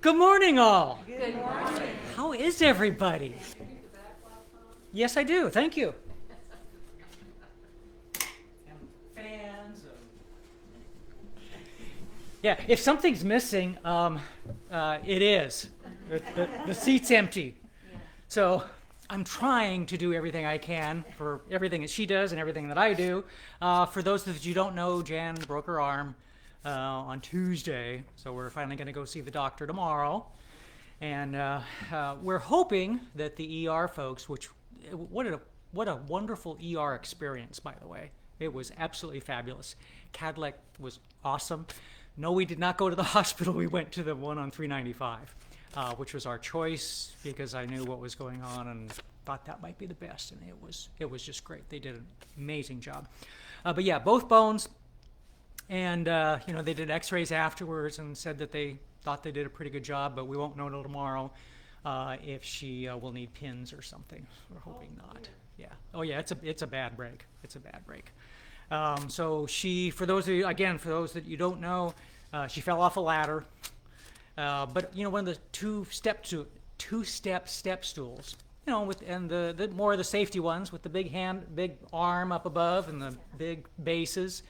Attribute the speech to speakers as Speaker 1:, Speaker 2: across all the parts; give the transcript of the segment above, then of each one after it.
Speaker 1: Good morning, all.
Speaker 2: Good morning.
Speaker 1: How is everybody? Yes, I do. Thank you. And fans. Yeah, if something's missing, it is. The seat's empty. So I'm trying to do everything I can for everything that she does and everything that I do. For those that you don't know, Jan broke her arm on Tuesday, so we're finally going to go see the doctor tomorrow. And we're hoping that the ER folks, what a wonderful ER experience, by the way. It was absolutely fabulous. Cadillac was awesome. No, we did not go to the hospital. We went to the one on 395, which was our choice because I knew what was going on and thought that might be the best. And it was just great. They did an amazing job. But yeah, both bones. And, they did x-rays afterwards and said that they thought they did a pretty good job, but we won't know till tomorrow if she will need pins or something. We're hoping not. Yeah. Oh, yeah, it's a bad break. It's a bad break. So she, for those that you don't know, she fell off a ladder. But, one of the two-step step stools, and the more of the safety ones with the big arm up above and the big bases.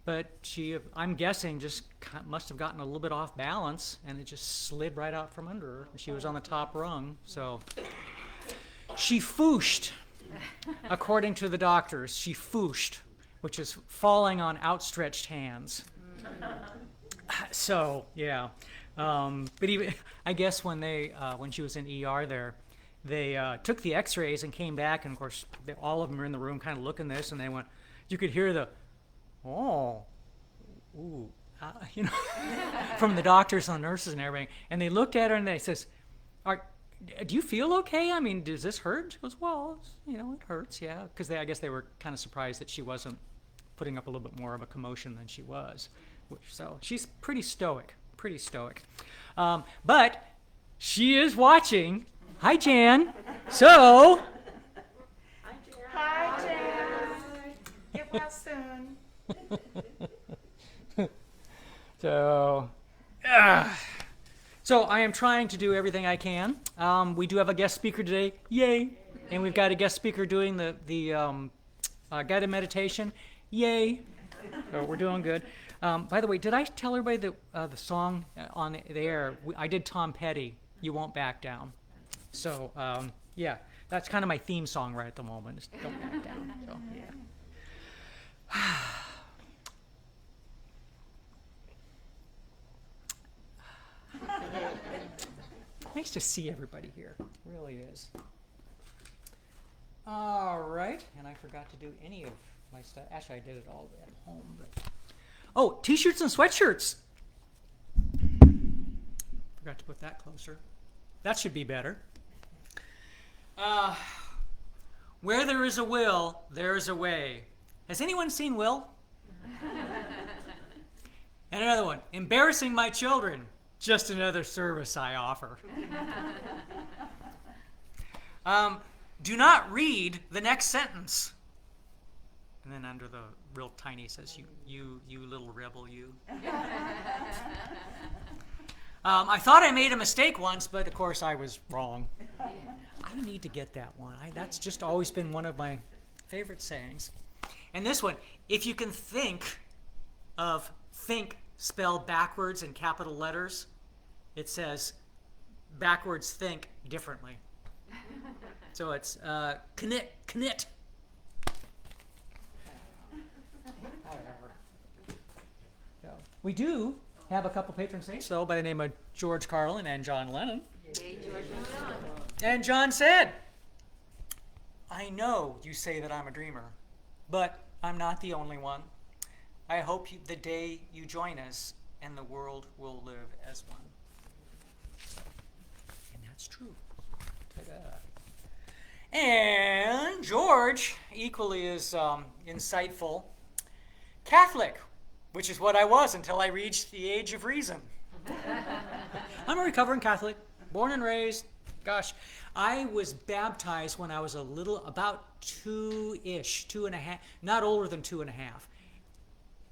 Speaker 1: But she, I'm guessing, just must have gotten a little bit off balance, and it just slid right out from under her. She was on the top rung, so she fooshed, according to the doctors. She fooshed, which is falling on outstretched hands. So, yeah. But even, I guess when she was in ER there, they took the x-rays and came back, and of course, all of them are in the room kind of looking this, and they went, you could hear the, oh, ooh, from the doctors and nurses and everything. And they looked at her and they says, do you feel okay? I mean, does this hurt? She goes, well, it hurts, yeah. Because I guess they were kind of surprised that she wasn't putting up a little bit more of a commotion than she was. So she's pretty stoic. But she is watching. Hi, Jan. So.
Speaker 2: Hi, Jan. Get well soon.
Speaker 1: So I am trying to do everything I can. We do have a guest speaker today, yay! And we've got a guest speaker doing the guided meditation, yay! So we're doing good. By the way, did I tell everybody that the song on the air? I did Tom Petty, "You Won't Back Down." So yeah, that's kind of my theme song right at the moment. Just don't back down. So yeah. Nice to see everybody here. It really is. All right, and I forgot to do any of my stuff. Actually, I did it all at home. But t-shirts and sweatshirts. Forgot to put that closer. That should be better. Where there is a will, there is a way. Has anyone seen Will? And another one. Embarrassing my children. Just another service I offer. Do not read the next sentence. And then under the real tiny says, you little rebel, you. I thought I made a mistake once, but of course I was wrong. I need to get that one. That's just always been one of my favorite sayings. And this one, if you can think spelled backwards in capital letters, it says backwards think differently. So it's knit. So we do have a couple patron saints, though, by the name of George Carlin and John Lennon.
Speaker 2: Hey, George and John.
Speaker 1: And John said, I know you say that I'm a dreamer, but I'm not the only one. I hope the day you join us and the world will live as one. And that's true. Ta-da. And George, equally as insightful, Catholic, which is what I was until I reached the age of reason. I'm a recovering Catholic, born and raised. Gosh, I was baptized when I was about 2-ish, 2.5, not older than 2.5.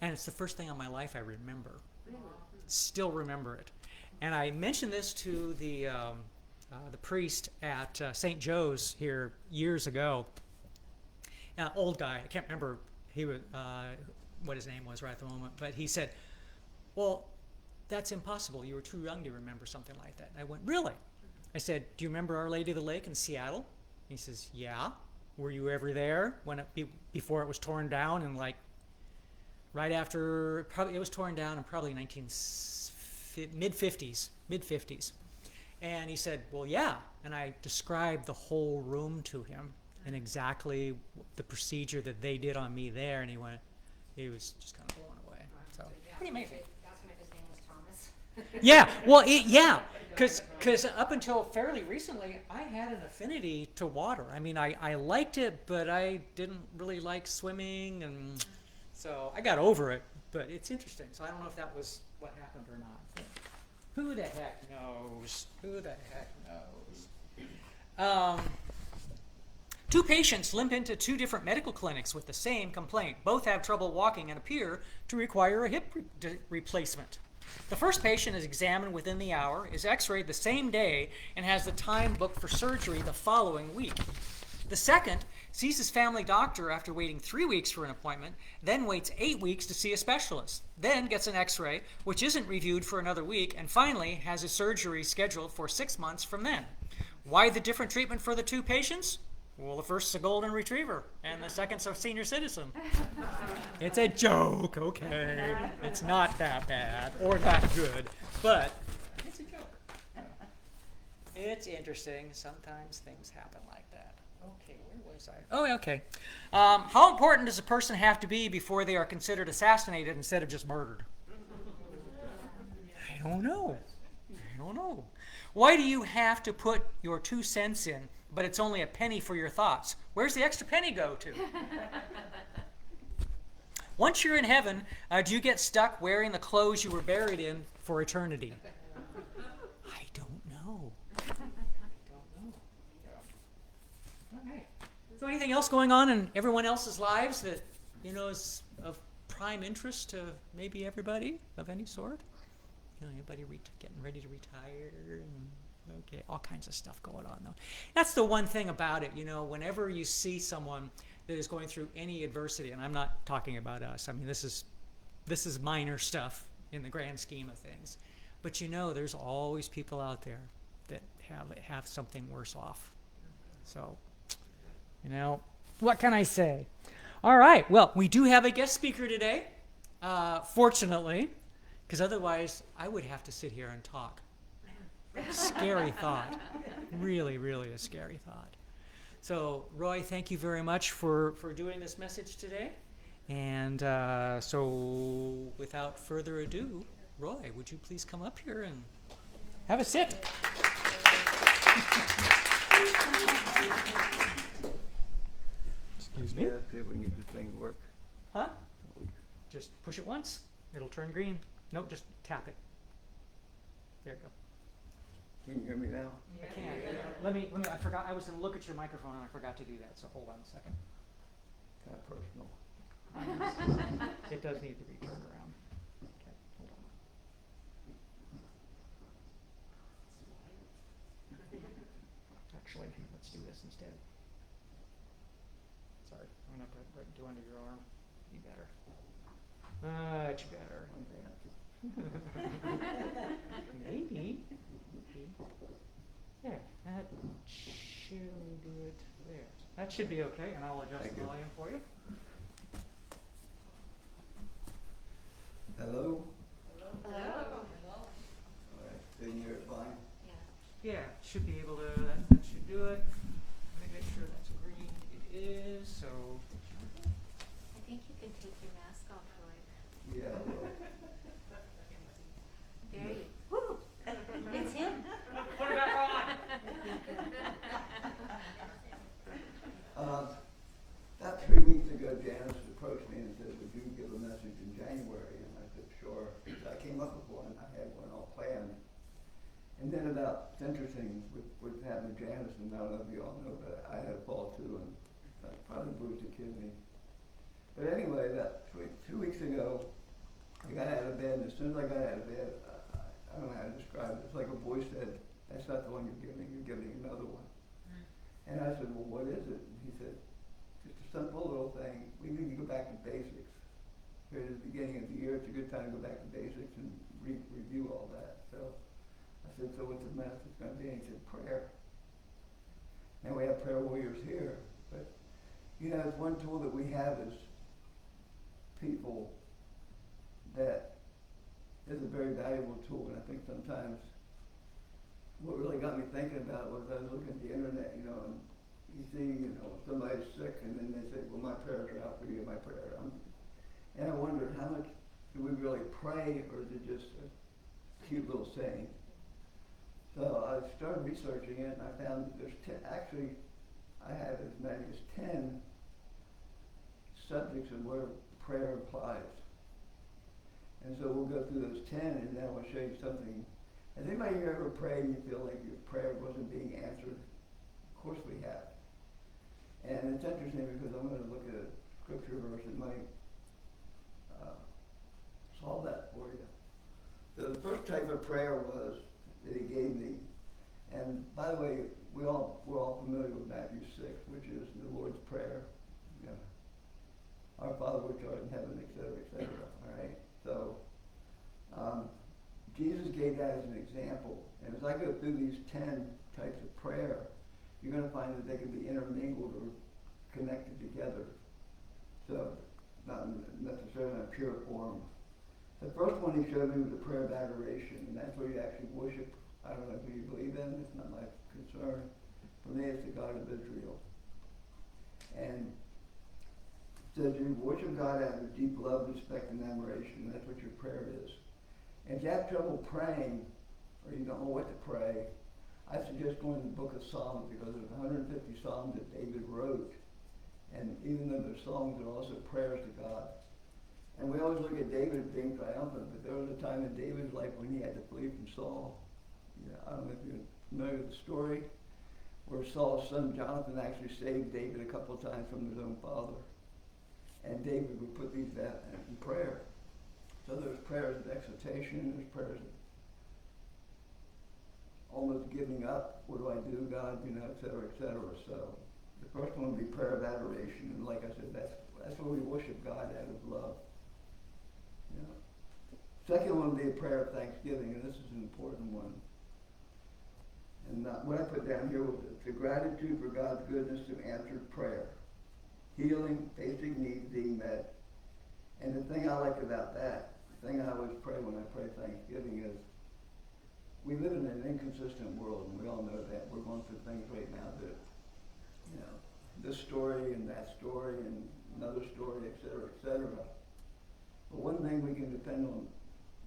Speaker 1: And it's the first thing in my life I remember. Still remember it. And I mentioned this to the priest at St. Joe's here years ago. Old guy, I can't remember what his name was right at the moment, but he said, well, that's impossible. You were too young to remember something like that. And I went, really? I said, do you remember Our Lady of the Lake in Seattle? He says, yeah. Were you ever there before it was torn down and like right after, probably it was torn down in probably mid-50s. And he said, well, yeah. And I described the whole room to him and exactly the procedure that they did on me there. And he was just kind of blown away. So pretty amazing.
Speaker 3: That's when his name was Thomas.
Speaker 1: Yeah, well, because up until fairly recently, I had an affinity to water. I mean, I liked it, but I didn't really like swimming, and so I got over it. But it's interesting. So I don't know if that was what happened or not. But who the heck knows? Who the heck knows? Two patients limp into two different medical clinics with the same complaint. Both have trouble walking and appear to require a hip replacement. The first patient is examined within the hour, is x-rayed the same day, and has the time booked for surgery the following week. The second sees his family doctor after waiting 3 weeks for an appointment, then waits 8 weeks to see a specialist, then gets an x-ray, which isn't reviewed for another week, and finally has his surgery scheduled for 6 months from then. Why the different treatment for the two patients? Well, the first's a golden retriever, and the second's a senior citizen. It's a joke, okay? It's not that bad or that good, but it's a joke. It's interesting. Sometimes things happen like that. Okay, where was I? Oh, okay. How important does a person have to be before they are considered assassinated instead of just murdered? I don't know. Why do you have to put your 2 cents in, but it's only a penny for your thoughts? Where's the extra penny go to? Once you're in heaven, do you get stuck wearing the clothes you were buried in for eternity? I don't know. Okay. So anything else going on in everyone else's lives that, is of prime interest to maybe everybody of any sort? Anybody getting ready to retire? Okay, all kinds of stuff going on, though. That's the one thing about it, whenever you see someone that is going through any adversity, and I'm not talking about us. I mean, this is minor stuff in the grand scheme of things. But there's always people out there that have something worse off. So, what can I say? All right, well, we do have a guest speaker today, fortunately, because otherwise I would have to sit here and talk. Scary thought. Really, really a scary thought. So, Roy, thank you very much for doing this message today. And so, without further ado, Roy, would you please come up here and have a sit? Excuse me.
Speaker 4: Yeah, see if we can get this thing to work.
Speaker 1: Huh? Just push it once. It'll turn green. Nope, just tap it. There you go.
Speaker 4: Can you hear me now?
Speaker 1: I can. Let me, I forgot, I was going to look at your microphone and I forgot to do that, so hold on a second.
Speaker 4: Kind of personal.
Speaker 1: It does need to be turned around. Okay, hold on. Actually, let's do this instead. Sorry, I'm going to put it under your arm. Be better. Much better. Maybe. There, that should do it there. That should be okay, and I'll adjust the volume for you.
Speaker 4: Hello?
Speaker 2: Hello.
Speaker 4: All right, can you hear it fine?
Speaker 1: Yeah, should be able to, that should do it. Let me make sure that's green. It is, so.
Speaker 3: I think you can take your mask off, Roy.
Speaker 4: Yeah, well,
Speaker 3: There you Woo! It's him.
Speaker 1: Put it back on.
Speaker 4: about 3 weeks ago, Janice approached me and said, would you give a message in January? And I said, sure. I came up with one. I had one all planned. And then it's interesting, what's happened to Janice, and I don't know if you all know, but I had a fall too, and that probably bruised the kidney. But anyway, that 2 weeks ago, I got out of bed, and as soon as I got out of bed, I don't know how to describe It's like a voice said, that's not the one you're giving another one. And I said, well, what is it? And he said, just a simple little thing. We need to go back to basics. Here at the beginning of the year, it's a good time to go back to basics and review all that. So I said, so what's the message going to be? And he said, prayer. Now we have prayer warriors here, but you know, it's one tool that we have as people that is a very valuable tool. And I think sometimes what really got me thinking about it was I was looking at the internet, you know, and you see, you know, somebody's sick, and then they say, well, my prayers are out for you, my prayer. And I wondered, how much do we really pray, or is it just a cute little saying? So I started researching it, and I found that there's actually, I have as many as 10 subjects of where prayer applies. And so we'll go through those 10, and then I'll show you something. Has anybody here ever prayed and you feel like your prayer wasn't being answered? Of course we have. And it's interesting because I'm going to look at a scripture verse that might solve that for you. So the first type of prayer was that he gave me. And by the way, we're all familiar with Matthew 6, which is the Lord's Prayer. You know, our Father which art in heaven, etc., etc. All right? So Jesus gave that as an example. And as I go through these 10 types of prayer, you're going to find that they can be intermingled or connected together. So, not necessarily in a pure form. The first one he showed me was the prayer of adoration, and that's where you actually worship. I don't know who you believe in, it's not my concern. For me, it's the God of Israel. And it says you worship God out of deep love, respect, and admiration. That's what your prayer is. And if you have trouble praying, or you don't know what to pray, I suggest going to the book of Psalms, because there's 150 Psalms that David wrote. And even though they're songs, they're also prayers to God. And we always look at David as being triumphant, but there was a time in David's life when he had to flee from Saul. Yeah, I don't know if you're familiar with the story, where Saul's son Jonathan actually saved David a couple of times from his own father. And David would put these down in prayer. So there's prayers of exaltation, there's prayers of almost giving up. What do I do, God? You know, et cetera, et cetera. So the first one would be prayer of adoration. And like I said, that's where we worship God out of love. You know. Second one would be a prayer of thanksgiving, and this is an important one. And what I put down here was the gratitude for God's goodness to answered prayer, healing, basic needs being met. And the thing I like about that, the thing I always pray when I pray thanksgiving is, we live in an inconsistent world, and we all know that. We're going through things right now that, you know, this story and that story and another story, et cetera, et cetera. But one thing we can depend on,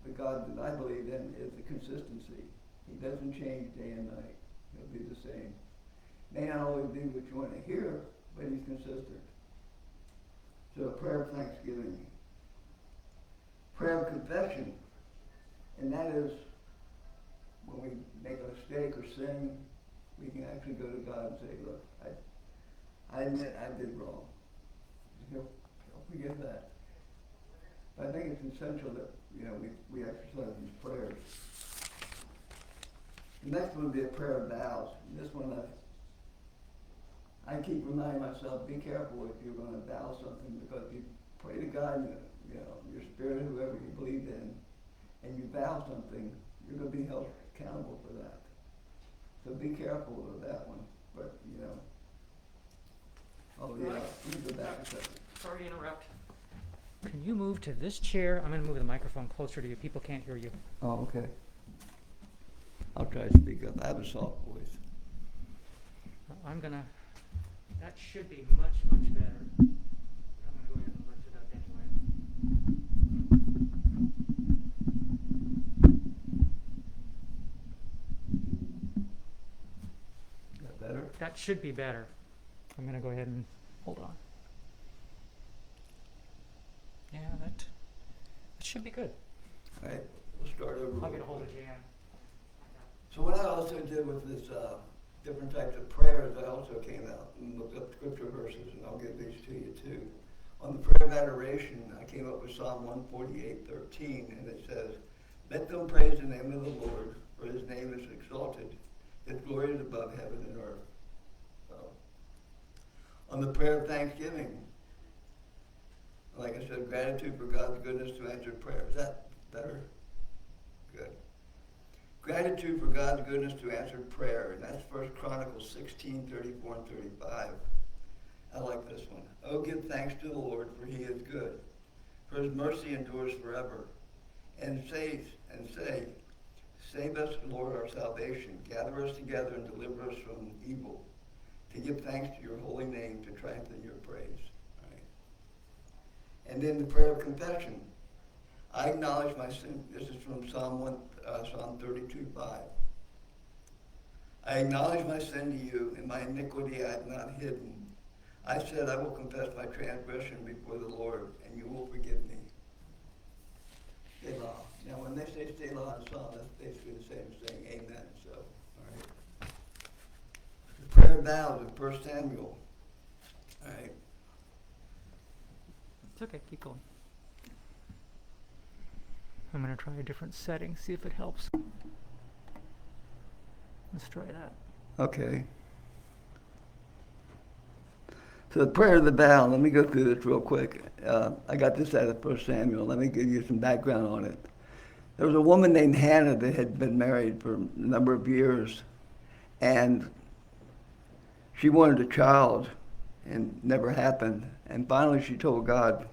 Speaker 4: the God that I believe in, is the consistency. He doesn't change day and night. He'll be the same. May not always be what you want to hear, but he's consistent. So a prayer of thanksgiving. Prayer of confession. And that is when we make a mistake or sin, we can actually go to God and say, look, I admit I did wrong. He'll forgive that. But I think it's essential that, you know, we exercise these prayers. The next one would be a prayer of vows. And this one I keep reminding myself, be careful if you're going to vow something, because if you pray to God, you know, your spirit, whoever you believe in, and you vow something, you're going to be held accountable for that. So be careful of that one. But, you know, let me go back a second.
Speaker 1: Sorry to interrupt. Can you move to this chair? I'm going to move the microphone closer to you. People can't hear you.
Speaker 4: Oh, okay. I'll try to speak up. I have a soft voice.
Speaker 1: I'm going to, that should be much, much better. I'm going to go ahead and lift it up anyway.
Speaker 4: Is that better?
Speaker 1: That should be better. I'm going to go ahead and hold on. Yeah, that should be good.
Speaker 4: All right, we'll start over.
Speaker 1: I'll get a hold of Jan.
Speaker 4: So what I also did with this different types of prayers, I also came out and looked up scripture verses, and I'll give these to you too. On the prayer of adoration, I came up with Psalm 148:13, and it says, "Let them praise the name of the Lord, for his name is exalted. His glory is above heaven and earth. So, on the prayer of thanksgiving, like I said, gratitude for God's goodness to answer prayer. Is that better? Good. Gratitude for God's goodness to answered prayer. And that's 1 Chronicles 16, 34 and 35. I like this one. Oh, give thanks to the Lord, for he is good. For his mercy endures forever. And say, save us, Lord, our salvation. Gather us together and deliver us from evil. To give thanks to your holy name, to triumph in your praise. All right. And then the prayer of confession. I acknowledge my sin. This is from Psalm 32:5. I acknowledge my sin to you, and my iniquity I have not hidden. I said I will confess my transgression before the Lord, and you will forgive me. Selah. Now, when they say Selah in Psalm, that's basically the same as saying Amen. So, all right. The prayer of vows of 1 Samuel. All right.
Speaker 1: It's okay, keep going. I'm going to try a different setting, see if it helps. Let's try that.
Speaker 4: Okay. So the prayer of the vow, let me go through this real quick. I got this out of 1 Samuel. Let me give you some background on it. There was a woman named Hannah that had been married for a number of years, and she wanted a child, and never happened. And finally she told God,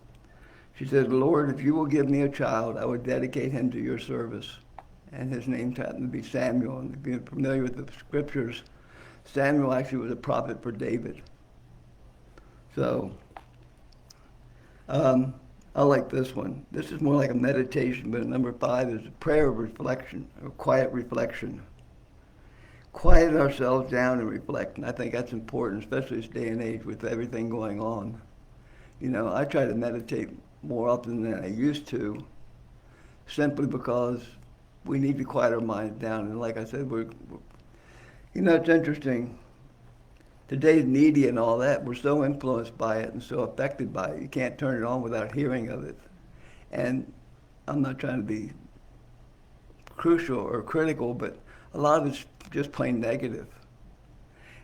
Speaker 4: she said, Lord, if you will give me a child, I would dedicate him to your service. And his name happened to be Samuel. And if you're familiar with the scriptures, Samuel actually was a prophet for David. So, I like this one. This is more like a meditation, but number 5 is a prayer of reflection, or quiet reflection. Quiet ourselves down and reflect. And I think that's important, especially this day and age with everything going on. You know, I try to meditate more often than I used to, simply because we need to quiet our minds down. And like I said, it's interesting. Today's media and all that, we're so influenced by it and so affected by it. You can't turn it on without hearing of it. And I'm not trying to be crucial or critical, but a lot of it's just plain negative.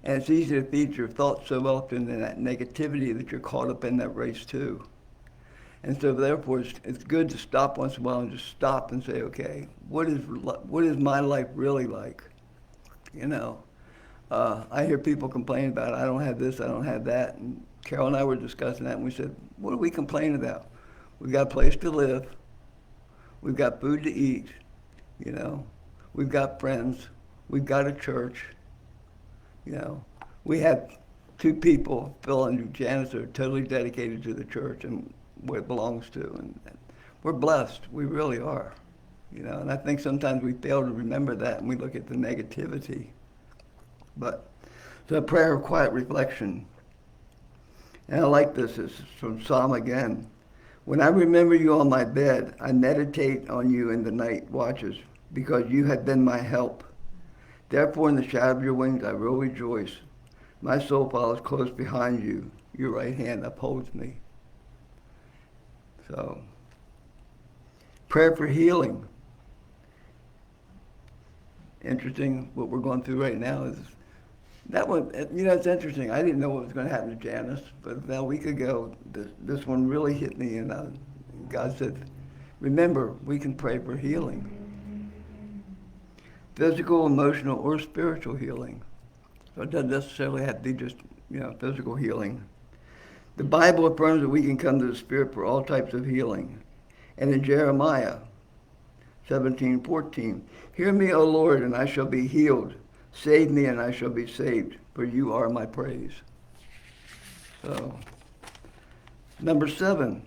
Speaker 4: And it's easy to feed your thoughts so often in that negativity that you're caught up in that race too. And so therefore it's good to stop once in a while and just stop and say, okay, what is my life really like? You know, I hear people complain about, I don't have this, I don't have that. And Carol and I were discussing that, and we said, what are we complaining about? We've got a place to live. We've got food to eat. You know, we've got friends. We've got a church. You know, we have 2 people, Phil and Janice, are totally dedicated to the church and what it belongs to. And we're blessed. We really are. You know, and I think sometimes we fail to remember that and we look at the negativity. But, so a prayer of quiet reflection. And I like this. This is from Psalm again. When I remember you on my bed, I meditate on you in the night watches, because you have been my help. Therefore, in the shadow of your wings, I will rejoice. My soul follows close behind you. Your right hand upholds me. So, prayer for healing. Interesting, what we're going through right now is, that one, you know, it's interesting. I didn't know what was going to happen to Janice, but about a week ago, this one really hit me, and God said, remember, we can pray for healing. Physical, emotional, or spiritual healing. So it doesn't necessarily have to be just, you know, physical healing. The Bible affirms that we can come to the Spirit for all types of healing. And in Jeremiah 17:14, hear me, O Lord, and I shall be healed. Save me, and I shall be saved, for you are my praise. So, number 7,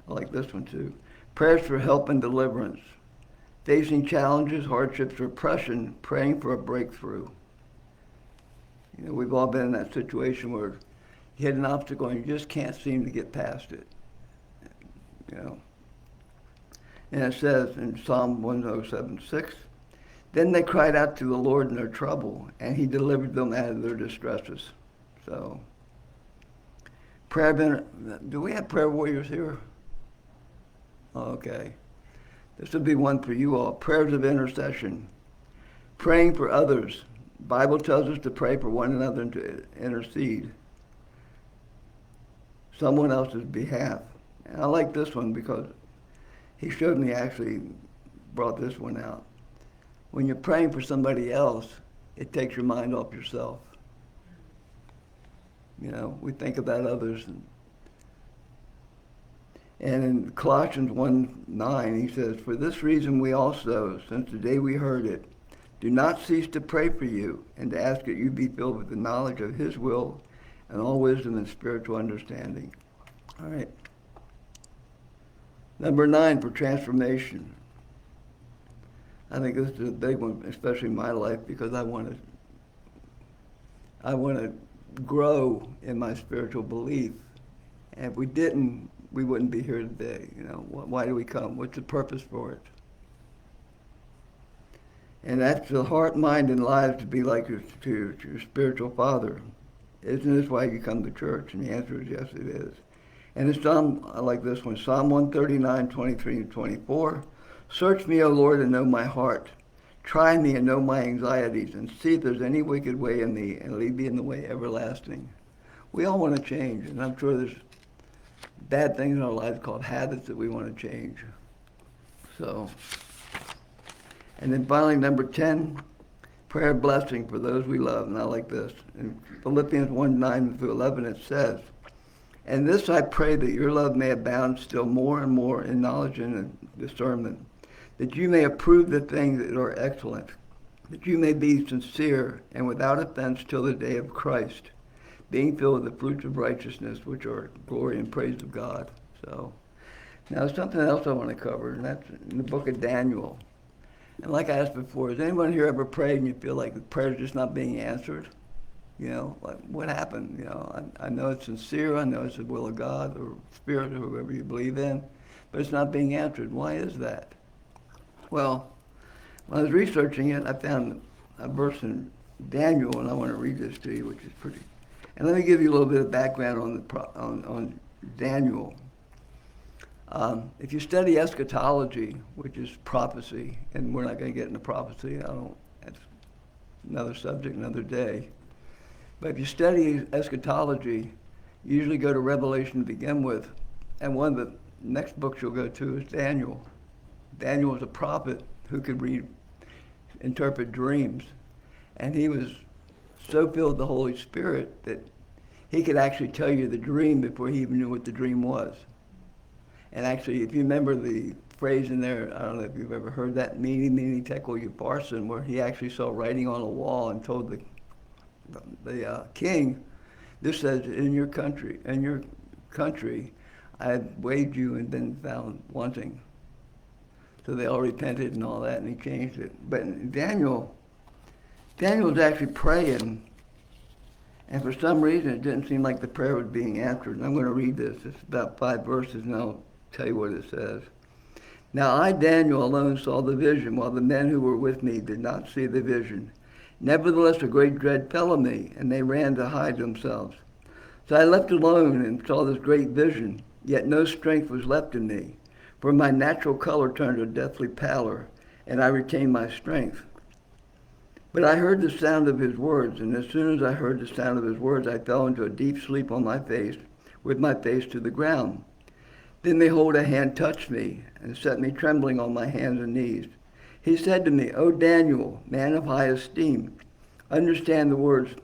Speaker 4: I like this one too. Prayers for help and deliverance. Facing challenges, hardships, or oppression, praying for a breakthrough. You know, we've all been in that situation where you hit an obstacle and you just can't seem to get past it. You know. And it says in Psalm 107:6, then they cried out to the Lord in their trouble, and he delivered them out of their distresses. So, do we have prayer warriors here? Okay. This would be one for you all. Prayers of intercession. Praying for others. Bible tells us to pray for one another and to intercede someone else's behalf. And I like this one because he showed me, actually brought this one out. When you're praying for somebody else, it takes your mind off yourself. You know, we think about others. And in Colossians 1:9, he says, "For this reason we also, since the day we heard it, do not cease to pray for you and to ask that you be filled with the knowledge of his will and all wisdom and spiritual understanding." All right. Number 9, for transformation. I think this is a big one, especially in my life, because I want to grow in my spiritual belief. And if we didn't, we wouldn't be here today. You know, why do we come? What's the purpose for it? And that's the heart, mind, and lives to be like your spiritual father. Isn't this why you come to church? And the answer is yes, it is. And it's Psalm, I like this one, Psalm 139, 23 and 24. "Search me, O Lord, and know my heart. Try me and know my anxieties, and see if there's any wicked way in me, and lead me in the way everlasting." We all want to change, and I'm sure there's bad things in our lives called habits that we want to change. So, and then finally, number 10, prayer blessing for those we love. And I like this. In Philippians 1:9 through 11, it says, "And this I pray, that your love may abound still more and more in knowledge and discernment, that you may approve the things that are excellent, that you may be sincere and without offense till the day of Christ, being filled with the fruits of righteousness, which are glory and praise of God." So, now something else I want to cover, and that's in the book of Daniel. And like I asked before, has anyone here ever prayed and you feel like the prayer's just not being answered? You know, like what happened? You know, I know it's sincere, I know it's the will of God or Spirit or whoever you believe in, but it's not being answered. Why is that? Well, when I was researching it, I found a verse in Daniel, and I want to read this to you, which is pretty. And let me give you a little bit of background on Daniel. If you study eschatology, which is prophecy, and we're not going to get into prophecy, that's another subject, another day. But if you study eschatology, you usually go to Revelation to begin with, and one of the next books you'll go to is Daniel. Daniel was a prophet who could interpret dreams, and he was so filled with the Holy Spirit that he could actually tell you the dream before he even knew what the dream was. And actually, if you remember the phrase in there, I don't know if you've ever heard that, "Mene, mene, tekel, upharsin," where he actually saw writing on a wall and told the king, "This says, in your country, I have weighed you and been found wanting." So they all repented and all that, and he changed it. But Daniel was actually praying, and for some reason it didn't seem like the prayer was being answered. And I'm going to read this. It's about 5 verses, and I'll tell you what it says. "Now I, Daniel, alone saw the vision, while the men who were with me did not see the vision. Nevertheless, a great dread fell on me, and they ran to hide themselves. So I left alone and saw this great vision, yet no strength was left in me, for my natural color turned to a deathly pallor, and I retained my strength. But I heard the sound of his words, and as soon as I heard the sound of his words, I fell into a deep sleep on my face, with my face to the ground. Then behold, a hand touched me, and set me trembling on my hands and knees. He said to me, 'O Daniel, man of high esteem, understand the words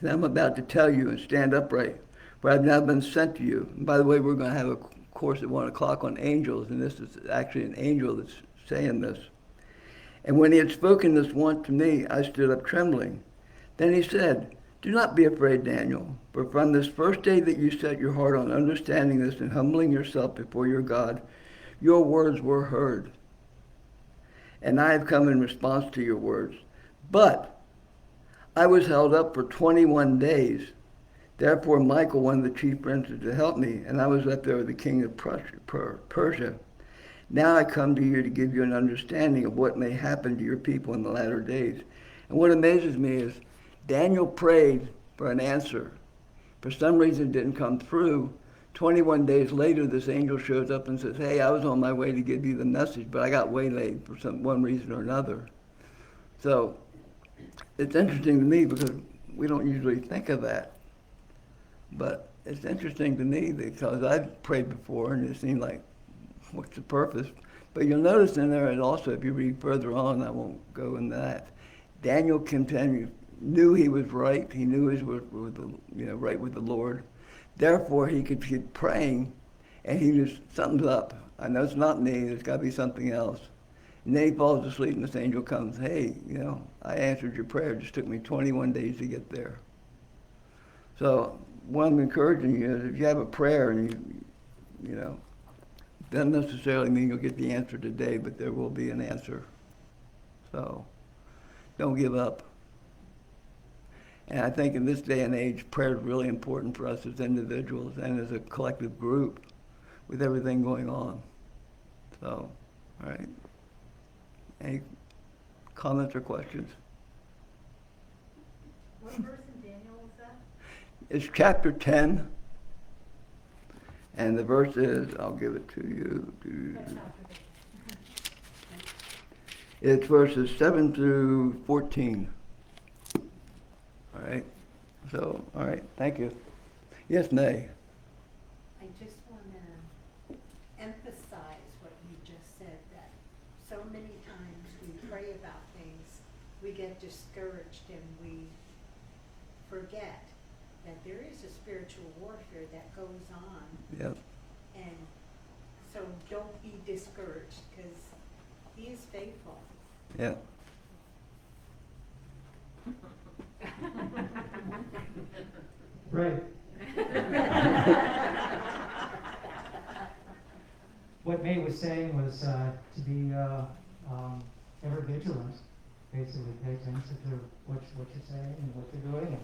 Speaker 4: that I'm about to tell you, and stand upright, for I've now been sent to you.'" And by the way, we're going to have a course at 1 o'clock on angels, and this is actually an angel that's saying this. "And when he had spoken this once to me, I stood up trembling. Then he said, 'Do not be afraid, Daniel, for from this first day that you set your heart on understanding this and humbling yourself before your God, your words were heard. And I have come in response to your words. But I was held up for 21 days. Therefore Michael, one of the chief princes, to help me, and I was left there with the king of Persia. Now I come to you to give you an understanding of what may happen to your people in the latter days.'" And what amazes me is Daniel prayed for an answer. For some reason it didn't come through. 21 days later, this angel shows up and says, "Hey, I was on my way to give you the message, but I got waylaid for one reason or another." So it's interesting to me because we don't usually think of that. But it's interesting to me because I've prayed before and it seemed like, what's the purpose? But you'll notice in there, and also if you read further on, I won't go into that, Daniel knew he was right. He knew he was right with the Lord. Therefore, he could keep praying, and he just, something's up. I know it's not me. There's got to be something else. And then he falls asleep, and this angel comes, hey, I answered your prayer. It just took me 21 days to get there. So what I'm encouraging you is if you have a prayer and you doesn't necessarily mean you'll get the answer today, but there will be an answer. So don't give up. And I think in this day and age, prayer is really important for us as individuals and as a collective group with everything going on. So, all right. Any comments or questions?
Speaker 5: What verse in Daniel was that?
Speaker 4: It's chapter 10. And the verse is, I'll give it to you. It's verses 7 through 14. All right. So, all right. Thank you. Yes, Nay.
Speaker 5: I just want to emphasize what you just said, that so many times we pray about things, we get discouraged and we forget that there is a spiritual warfare that goes on.
Speaker 4: Yep.
Speaker 5: And so don't be discouraged because he is faithful.
Speaker 4: Yeah.
Speaker 1: Right. What May was saying was to be ever vigilant, basically pay attention to what you're saying and what you're doing,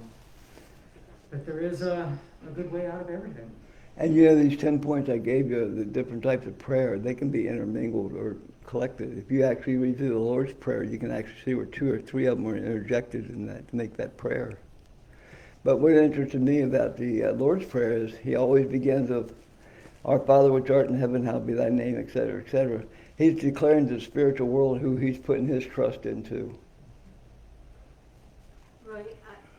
Speaker 1: but there is a good way out of everything.
Speaker 4: And these 10 points I gave you, the different types of prayer, they can be intermingled or collected. If you actually read through the Lord's Prayer, you can actually see where 2 or 3 of them are interjected in that to make that prayer. But what interested me about the Lord's Prayer is he always begins with, Our Father which art in heaven, hallowed be thy name, etc., etc. He's declaring to the spiritual world who he's putting his trust into.
Speaker 3: Roy,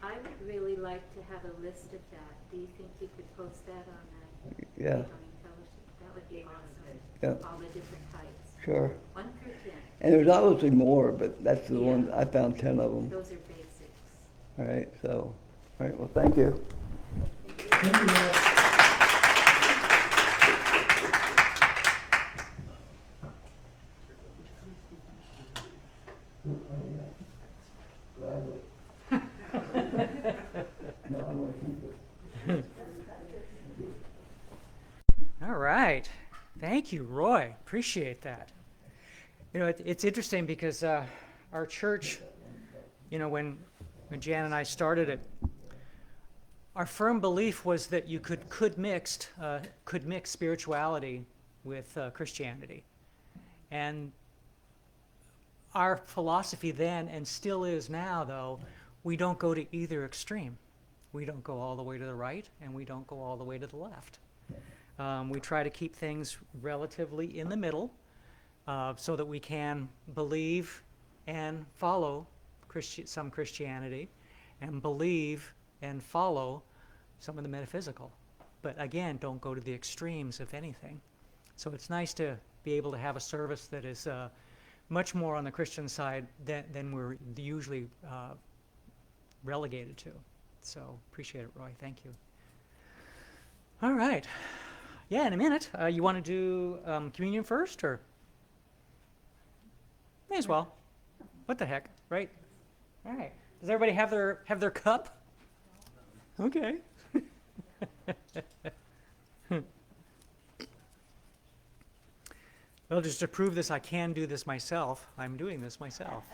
Speaker 3: I would really like to have a list of that. Do you think you could post that on that?
Speaker 4: Yeah.
Speaker 3: Fellowship? That would be awesome.
Speaker 4: Yeah.
Speaker 3: All the different types.
Speaker 4: Sure.
Speaker 3: 1 through 10.
Speaker 4: And there's obviously more, but that's the
Speaker 3: Yeah.
Speaker 4: one, I found 10 of them.
Speaker 3: Those are basics.
Speaker 4: All right, so, all right, well, thank you.
Speaker 1: Thank you. All right. Thank you, Roy. Appreciate that. It's interesting because our church, when Jan and I started it, our firm belief was that you could mix spirituality with Christianity. And our philosophy then, and still is now, though, we don't go to either extreme. We don't go all the way to the right, and we don't go all the way to the left. We try to keep things relatively in the middle so that we can believe and follow some Christianity and believe and follow some of the metaphysical. But again, don't go to the extremes, if anything. So it's nice to be able to have a service that is much more on the Christian side than we're usually relegated to. So appreciate it, Roy. Thank you. All right. Yeah, in a minute. You want to do communion first, or? May as well. What the heck, right? All right. Does everybody have their cup? Okay. Well, just to prove this, I can do this myself. I'm doing this myself.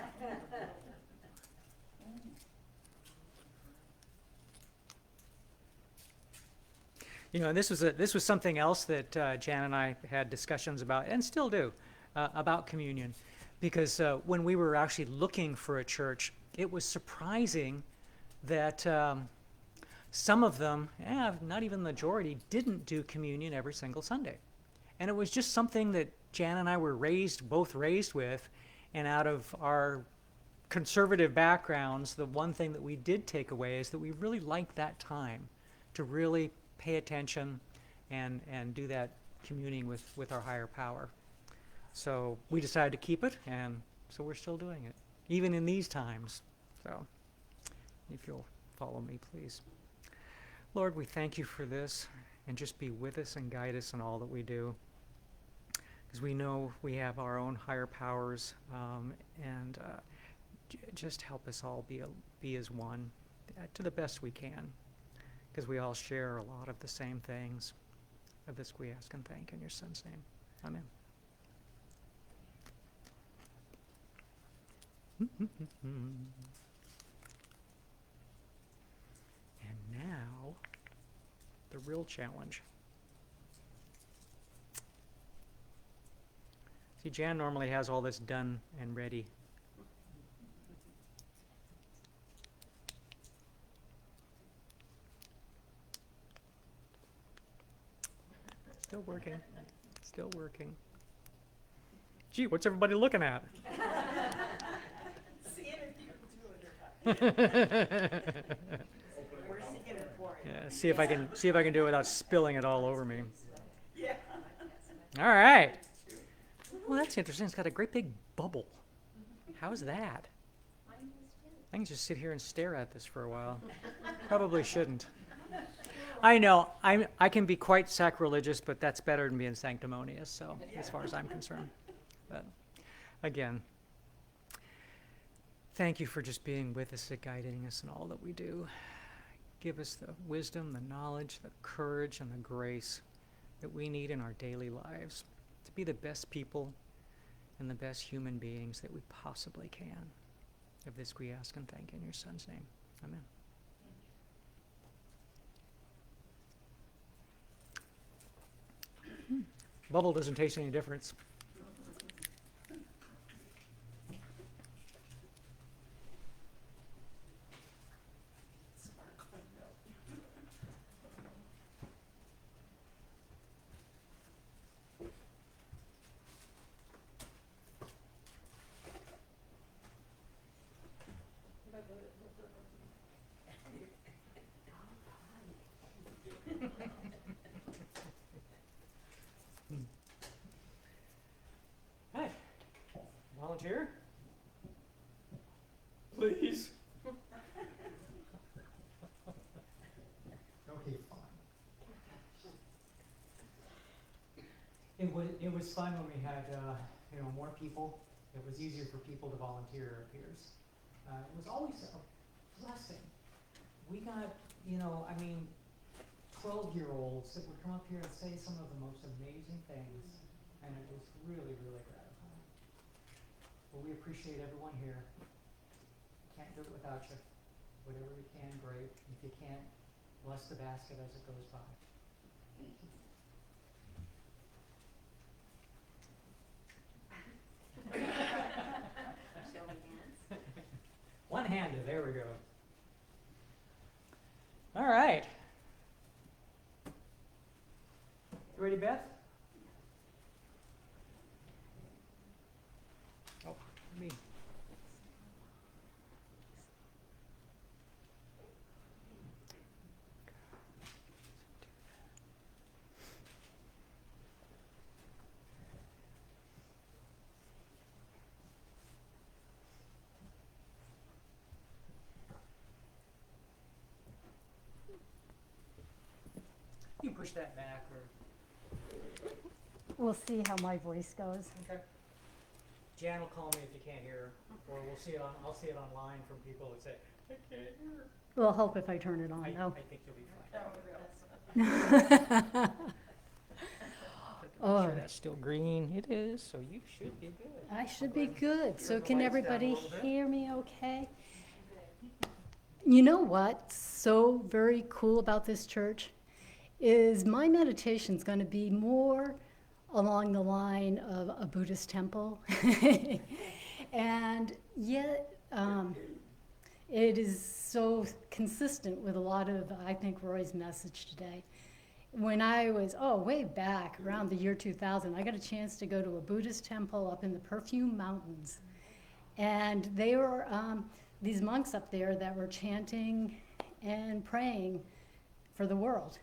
Speaker 1: This was something else that Jan and I had discussions about, and still do, about communion, because when we were actually looking for a church, it was surprising that some of them, not even the majority, didn't do communion every single Sunday, and it was just something that Jan and I were both raised with, and out of our conservative backgrounds, the one thing that we did take away is that we really liked that time to really pay attention and do that communing with our higher power. So we decided to keep it, and so we're still doing it, even in these times. So if you'll follow me, please. Lord, we thank you for this, and just be with us and guide us in all that we do. Because we know we have our own higher powers, and just help us all be as one to the best we can. Because we all share a lot of the same things. Of this we ask and thank in your Son's name. Amen. And now, the real challenge. See, Jan normally has all this done and ready. Still working. Still working. Gee, what's everybody looking at?
Speaker 2: Seeing if you can do it or not. We're seeing it for you.
Speaker 1: Yeah, see if I can do it without spilling it all over me.
Speaker 2: Yeah.
Speaker 1: All right. Well, that's interesting. It's got a great big bubble. How's that? I can just sit here and stare at this for a while. Probably shouldn't. I know I can be quite sacrilegious, but that's better than being sanctimonious. So, as far as I'm concerned. But again, thank you for just being with us and guiding us in all that we do. Give us the wisdom, the knowledge, the courage, and the grace that we need in our daily lives to be the best people and the best human beings that we possibly can. Of this we ask and thank in your Son's name. Amen. Bubble doesn't taste any difference. Hi. Volunteer? Please. Okay, fine. It was fun when we had more people. It was easier for people to volunteer, it appears. It was always a blessing. We got 12-year-olds that would come up here and say some of the most amazing things, and it was really, really gratifying. But we appreciate everyone here. Can't do it without you. Whatever you can, great. If you can't, bless the basket as it goes by.
Speaker 3: Shall we dance?
Speaker 1: One-handed, there we go. All right. You ready, Beth? Oh, me. You push that back, or
Speaker 6: We'll see how my voice goes.
Speaker 1: okay. Jan will call me if you can't hear her, or I'll see it online from people that say I can't hear her.
Speaker 6: We'll hope if I turn it on,
Speaker 1: I
Speaker 6: though.
Speaker 1: think you'll be fine.
Speaker 6: Oh,
Speaker 1: Sure, that's still green. It is, so you should be good.
Speaker 6: I should be good. So
Speaker 1: Turn the
Speaker 6: can
Speaker 1: lights down a
Speaker 6: everybody
Speaker 1: little bit.
Speaker 6: hear me okay? You know what's so very cool about this church is my meditation's going to be more along the line of a Buddhist temple. And yet it is so consistent with a lot of, I think, Roy's message today. When I was, way back around the year 2000, I got a chance to go to a Buddhist temple up in the Perfume Mountains. And they were these monks up there that were chanting and praying for the world.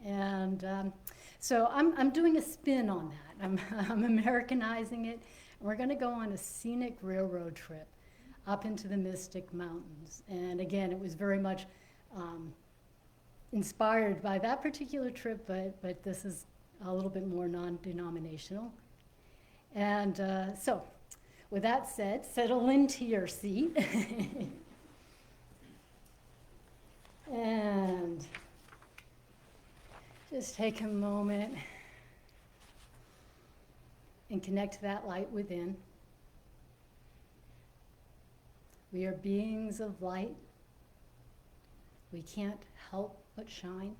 Speaker 6: And so I'm doing a spin on that. I'm Americanizing it. And we're going to go on a scenic railroad trip up into the Mystic Mountains. And again, it was very much inspired by that particular trip, but this is a little bit more non-denominational. And so, with that said, settle into your seat. And just take a moment and connect to that light within. We are beings of light. We can't help but shine.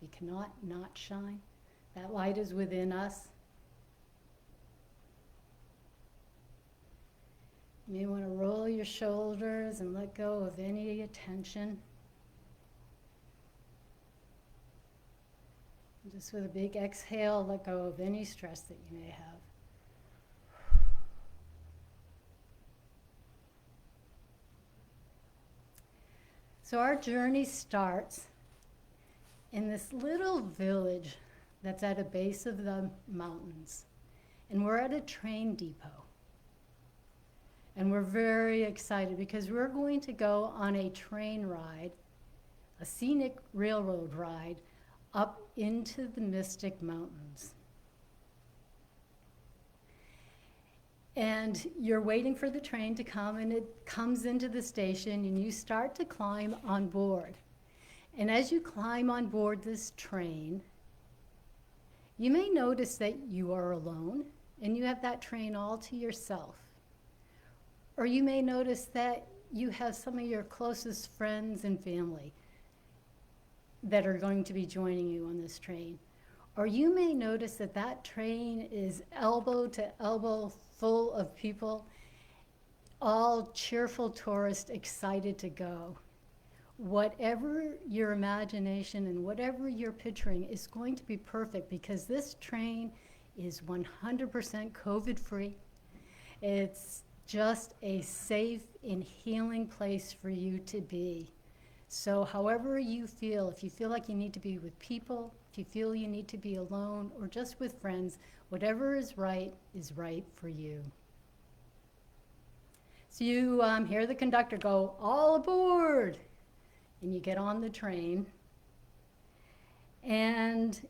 Speaker 6: We cannot not shine. That light is within us. You may want to roll your shoulders and let go of any attention. Just with a big exhale, let go of any stress that you may have. So our journey starts in this little village that's at a base of the mountains. And we're at a train depot. And we're very excited because we're going to go on a train ride, a scenic railroad ride, up into the Mystic Mountains. And you're waiting for the train to come, and it comes into the station, and you start to climb on board. And as you climb on board this train, you may notice that you are alone, and you have that train all to yourself. Or you may notice that you have some of your closest friends and family that are going to be joining you on this train. Or you may notice that that train is elbow to elbow full of people, all cheerful tourists excited to go. Whatever your imagination and whatever you're picturing is going to be perfect because this train is 100% COVID-free. It's just a safe and healing place for you to be. So however you feel, if you feel like you need to be with people, if you feel you need to be alone or just with friends, whatever is right for you. So you hear the conductor go, "All aboard!" And you get on the train. And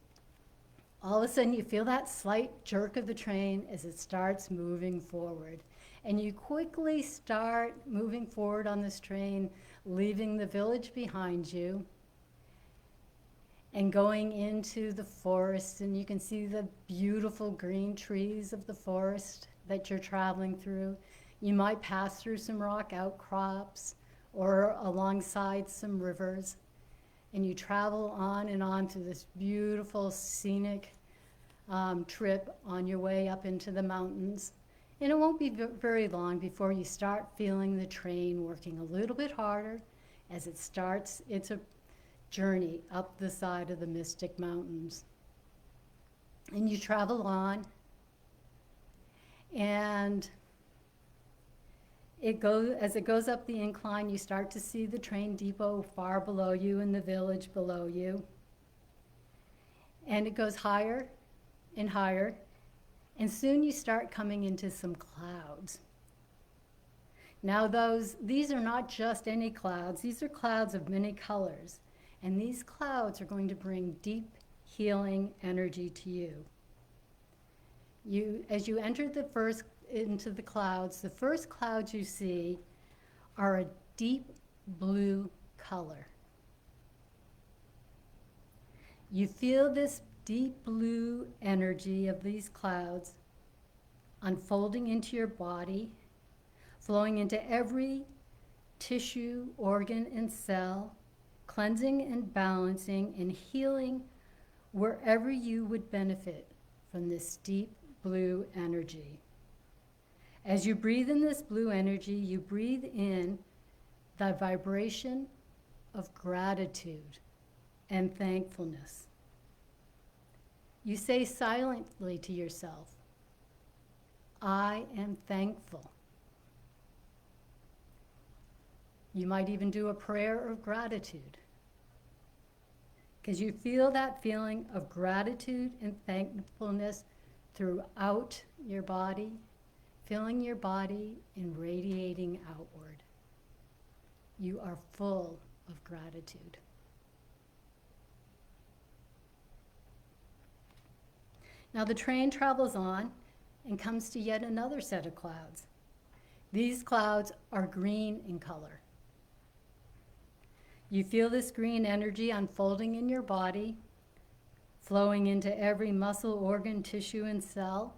Speaker 6: all of a sudden you feel that slight jerk of the train as it starts moving forward. And you quickly start moving forward on this train, leaving the village behind you and going into the forest. And you can see the beautiful green trees of the forest that you're traveling through. You might pass through some rock outcrops or alongside some rivers. And you travel on and on through this beautiful scenic trip on your way up into the mountains. And it won't be very long before you start feeling the train working a little bit harder as it starts its journey up the side of the Mystic Mountains. And you travel on, and as it goes up the incline, you start to see the train depot far below you and the village below you. And it goes higher and higher. And soon you start coming into some clouds. Now these are not just any clouds, these are clouds of many colors. And these clouds are going to bring deep healing energy to you. As you enter into the clouds, the first clouds you see are a deep blue color. You feel this deep blue energy of these clouds unfolding into your body, flowing into every tissue, organ, and cell, cleansing and balancing and healing wherever you would benefit from this deep blue energy. As you breathe in this blue energy, you breathe in the vibration of gratitude and thankfulness. You say silently to yourself, "I am thankful. You might even do a prayer of gratitude, because you feel that feeling of gratitude and thankfulness throughout your body, filling your body and radiating outward. You are full of gratitude. Now the train travels on and comes to yet another set of clouds. These clouds are green in color. You feel this green energy unfolding in your body, flowing into every muscle, organ, tissue, and cell,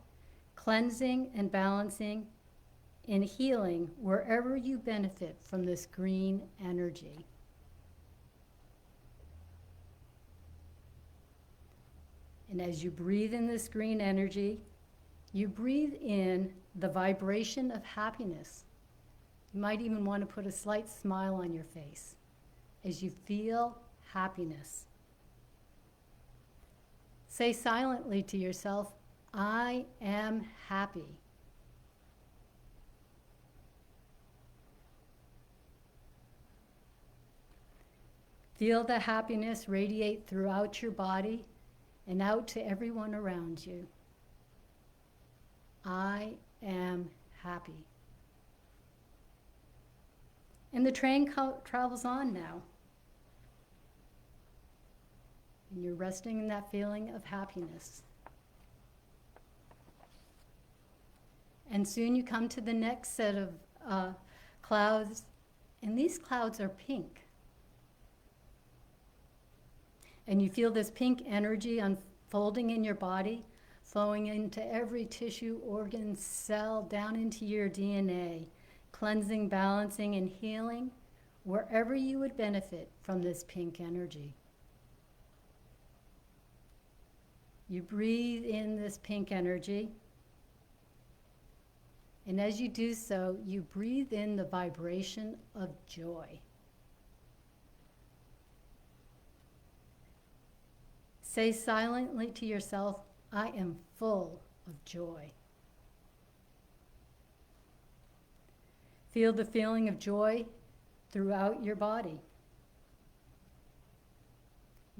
Speaker 6: cleansing and balancing and healing wherever you benefit from this green energy. And as you breathe in this green energy, you breathe in the vibration of happiness. You might even want to put a slight smile on your face as you feel happiness. Say silently to yourself, I am happy. Feel the happiness radiate throughout your body and out to everyone around you. I am happy. And the train travels on now. And you're resting in that feeling of happiness. And soon you come to the next set of clouds, and these clouds are pink. And you feel this pink energy unfolding in your body, flowing into every tissue, organ, cell, down into your DNA, cleansing, balancing, and healing wherever you would benefit from this pink energy. You breathe in this pink energy, and as you do so, you breathe in the vibration of joy. Say silently to yourself, I am full of joy. Feel the feeling of joy throughout your body,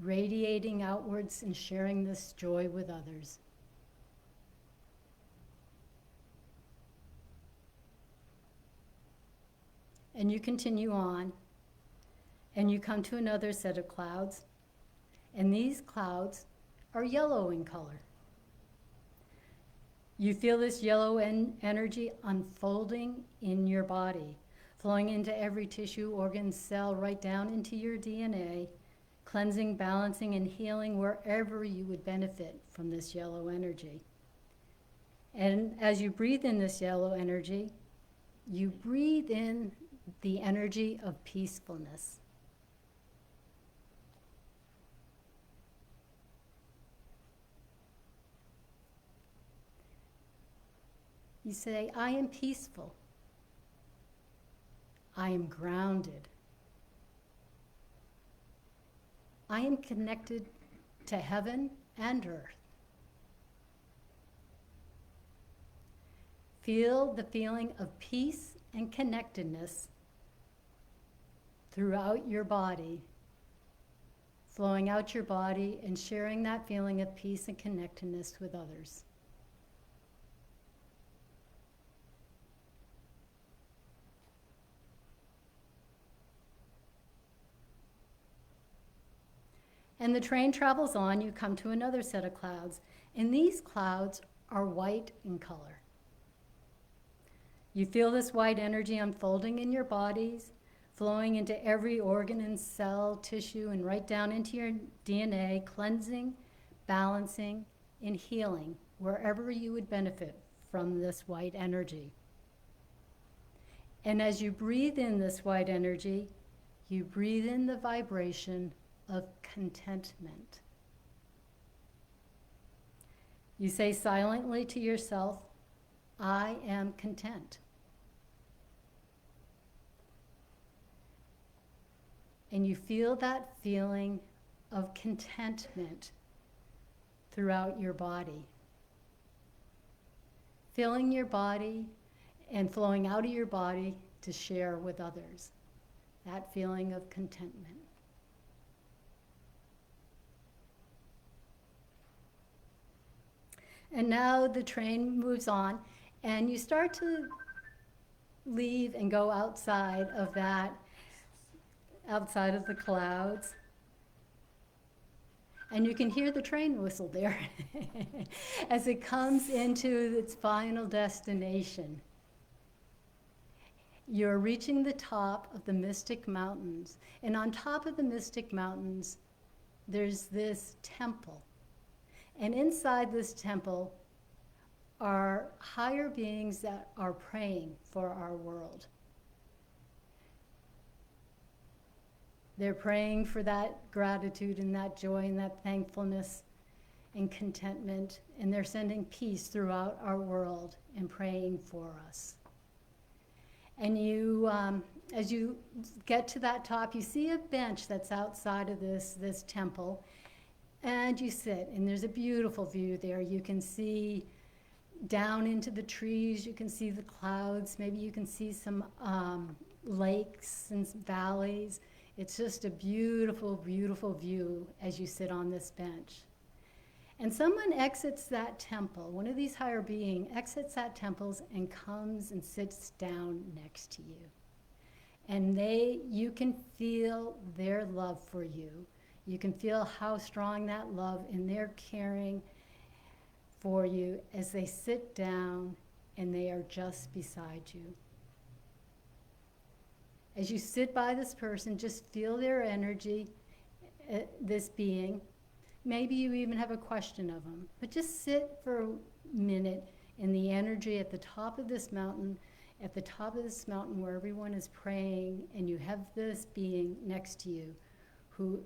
Speaker 6: radiating outwards and sharing this joy with others. And you continue on, and you come to another set of clouds, and these clouds are yellow in color. You feel this yellow energy unfolding in your body, flowing into every tissue, organ, cell, right down into your DNA, cleansing, balancing, and healing wherever you would benefit from this yellow energy. And as you breathe in this yellow energy, you breathe in the energy of peacefulness. You say, I am peaceful. I am grounded. I am connected to heaven and earth. Feel the feeling of peace and connectedness throughout your body, flowing out your body and sharing that feeling of peace and connectedness with others. And the train travels on, you come to another set of clouds, and these clouds are white in color. You feel this white energy unfolding in your bodies, flowing into every organ and cell, tissue, and right down into your DNA, cleansing, balancing, and healing wherever you would benefit from this white energy. And as you breathe in this white energy, you breathe in the vibration of contentment. You say silently to yourself, I am content. And you feel that feeling of contentment throughout your body, filling your body and flowing out of your body to share with others. that feeling of contentment. And now the train moves on, and you start to leave and go outside of that, outside of the clouds. And you can hear the train whistle there as it comes into its final destination. You're reaching the top of the Mystic Mountains. And on top of the Mystic Mountains, there's this temple. And inside this temple are higher beings that are praying for our world. They're praying for that gratitude and that joy and that thankfulness and contentment, and they're sending peace throughout our world and praying for us. And you, as you get to that top, you see a bench that's outside of this temple, and you sit, and there's a beautiful view there. You can see down into the trees, you can see the clouds, maybe you can see some lakes and some valleys. It's just a beautiful, beautiful view as you sit on this bench. And someone exits that temple, one of these higher beings exits that temple and comes and sits down next to you. And you can feel their love for you. You can feel how strong that love and their caring for you as they sit down and they are just beside you. As you sit by this person, just feel their energy, this being. Maybe you even have a question of them, but just sit for a minute in the energy at the top of this mountain, where everyone is praying, and you have this being next to you who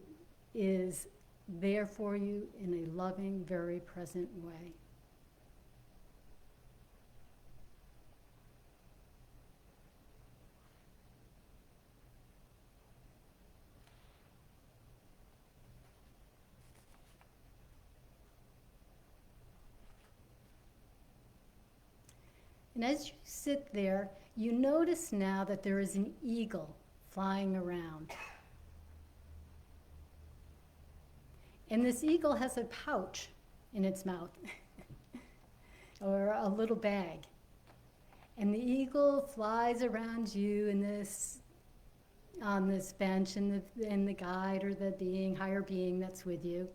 Speaker 6: is there for you in a loving, very present way. And as you sit there, you notice now that there is an eagle flying around. And this eagle has a pouch in its mouth, or a little bag. And the eagle flies around you on this bench, and the guide or the higher being that's with you.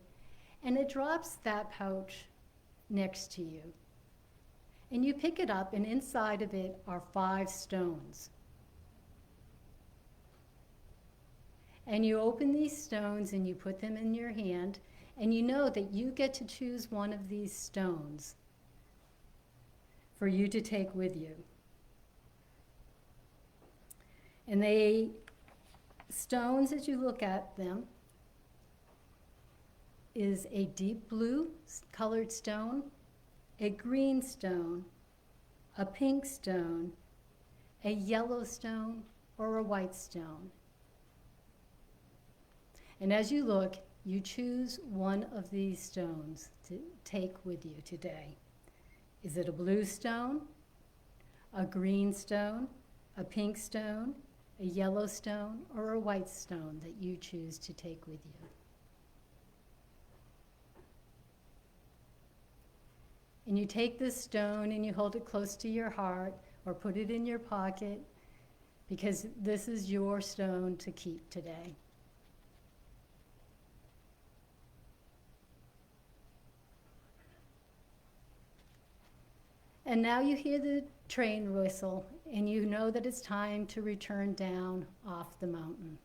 Speaker 6: And it drops that pouch next to you. And you pick it up, and inside of it are 5 stones. And you open these stones and you put them in your hand, and you know that you get to choose one of these stones for you to take with you. And stones, as you look at them, is a deep blue colored stone, a green stone, a pink stone, a yellow stone, or a white stone. And as you look, you choose one of these stones to take with you today. Is it a blue stone, a green stone, a pink stone, a yellow stone, or a white stone that you choose to take with you? And you take this stone and you hold it close to your heart or put it in your pocket, because this is your stone to keep today. And now you hear the train whistle, and you know that it's time to return down off the mountain.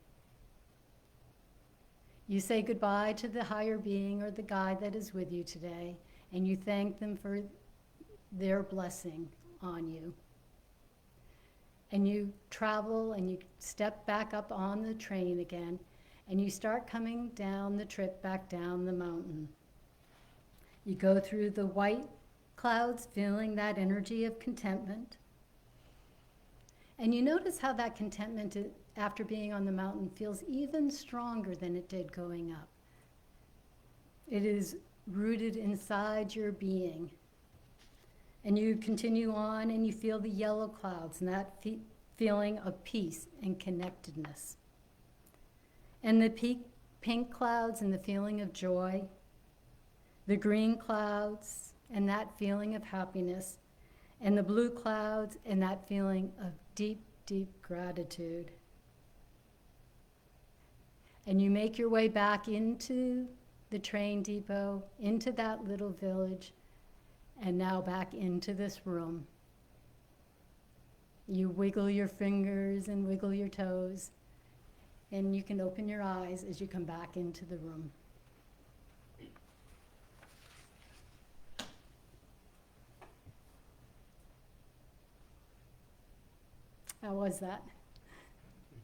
Speaker 6: You say goodbye to the higher being or the guide that is with you today, and you thank them for their blessing on you. And you travel and you step back up on the train again, and you start coming down the trip back down the mountain. You go through the white clouds, feeling that energy of contentment. And you notice how that contentment, after being on the mountain, feels even stronger than it did going up. It is rooted inside your being. And you continue on and you feel the yellow clouds and that feeling of peace and connectedness. And the pink clouds and the feeling of joy, the green clouds and that feeling of happiness, and the blue clouds and that feeling of deep, deep gratitude. And you make your way back into the train depot, into that little village, and now back into this room. You wiggle your fingers and wiggle your toes, and you can open your eyes as you come back into the room. How was that?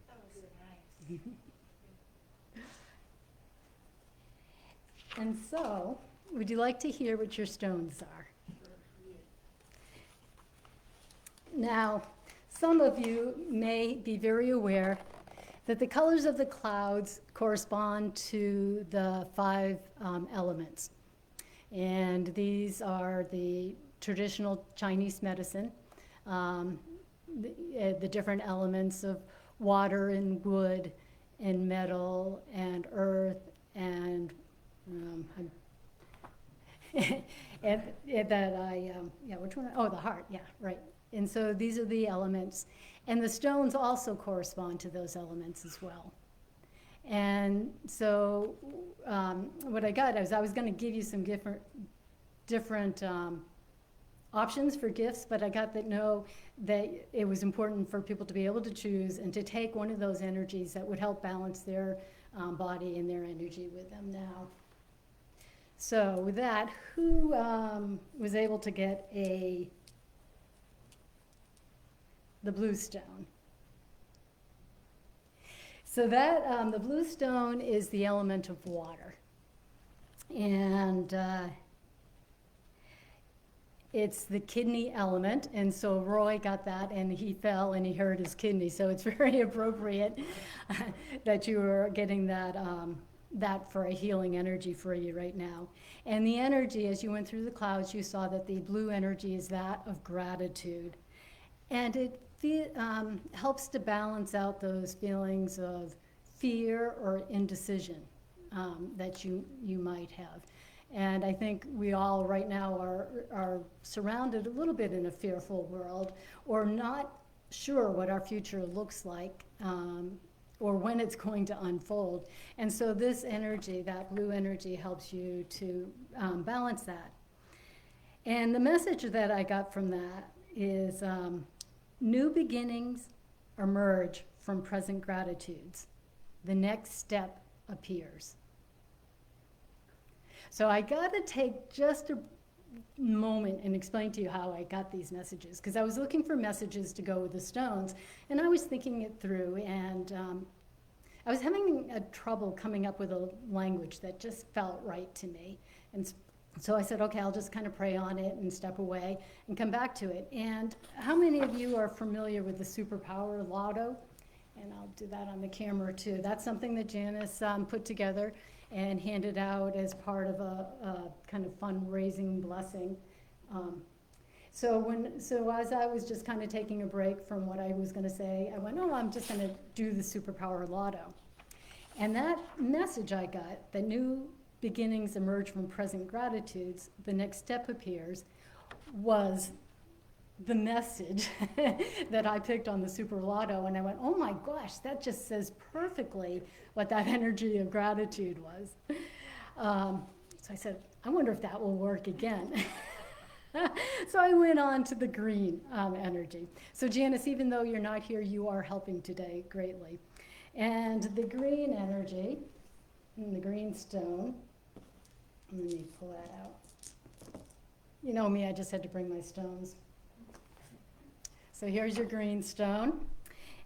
Speaker 2: That was nice.
Speaker 6: And so, would you like to hear what your stones are? Now, some of you may be very aware that the colors of the clouds correspond to the 5 elements. And these are the traditional Chinese medicine, the different elements of water and wood and metal and earth and which one? Oh, the heart, yeah, right. And so these are the elements. And the stones also correspond to those elements as well. And so what I got is I was going to give you some different options for gifts, but I got that it was important for people to be able to choose and to take one of those energies that would help balance their body and their energy with them now. So with that, who was able to get the blue stone? So that the blue stone is the element of water, and it's the kidney element. And so Roy got that, and he fell and he hurt his kidney. So it's very appropriate that you were getting that for a healing energy for you right now. And the energy, as you went through the clouds, you saw that the blue energy is that of gratitude, and it helps to balance out those feelings of fear or indecision that you might have. And I think we all right now are surrounded a little bit in a fearful world, or not sure what our future looks like, or when it's going to unfold. And so this energy, that blue energy, helps you to balance that. And the message that I got from that is new beginnings emerge from present gratitudes. The next step appears. So I got to take just a moment and explain to you how I got these messages, because I was looking for messages to go with the stones, and I was thinking it through, and I was having trouble coming up with a language that just felt right to me. And so I said, okay, I'll just kind of pray on it and step away and come back to it. And how many of you are familiar with the superpower Lotto? And I'll do that on the camera too. That's something that Janice put together and handed out as part of a kind of fundraising blessing. So as I was just kind of taking a break from what I was going to say, I went, oh, I'm just going to do the superpower Lotto. And that message I got, that new beginnings emerge from present gratitudes, the next step appears, was the message that I picked on the Super Lotto. And I went, oh my gosh, that just says perfectly what that energy of gratitude was. So I said, I wonder if that will work again. So I went on to the green energy. So Janice, even though you're not here, you are helping today greatly. And the green energy, and the green stone, let me pull that out. You know me, I just had to bring my stones. So here's your green stone.